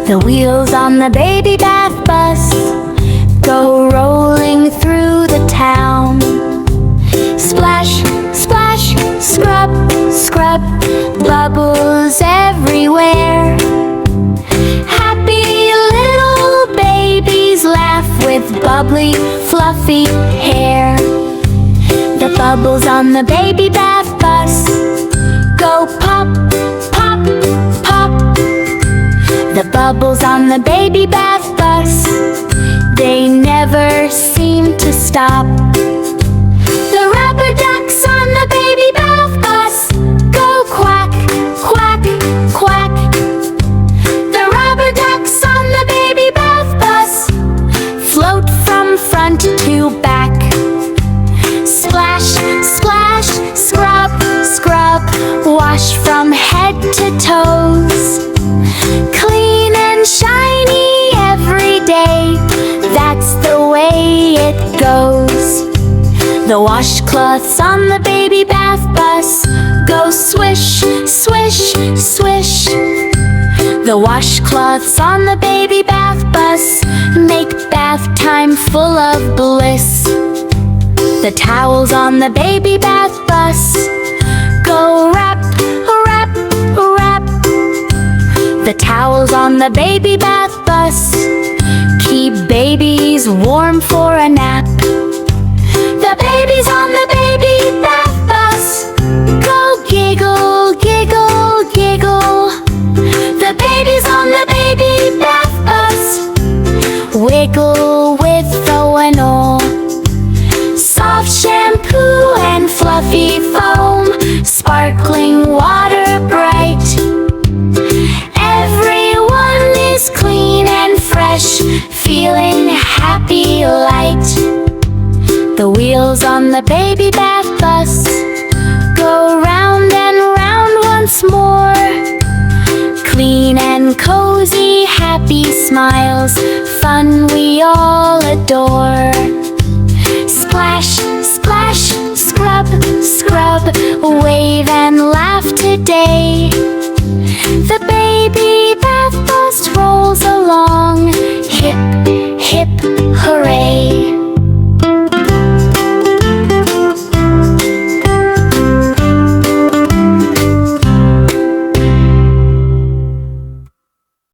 The wheels on the baby bath bus go rolling through the town. Splash, splash, scrub, scrub, bubbles everywhere. Happy little babies laugh with bubbly, fluffy hair. The bubbles on the baby bath bus go pop, pop, pop. The bubbles on the baby bath bus, they never seem to stop. The rubber ducks on the baby bath bus go quack, quack, quack. The rubber ducks on the baby bath bus float from front to back. Splash, splash, scrub, scrub, wash from head to toes. Clean and shiny every day, that's the way it goes. The washcloths on the baby bath bus go swish, swish, swish. The washcloths on the baby bath bus make bath time full of bliss. The towels on the baby bath bus go wrap, wrap, wrap. The towels on the baby bath bus keep babies warm for a nap. The babies on the baby bath bus go giggle, giggle, giggle. The babies on the baby bath bus wiggle with Thoinol. Soft shampoo and fluffy foam, sparkling water bright. Everyone is clean and fresh, feeling happy light. The wheels on the baby bath bus go round and round once more. Clean and cozy, happy smiles, fun we all adore. Splash, splash, scrub, scrub, wave and laugh today. The baby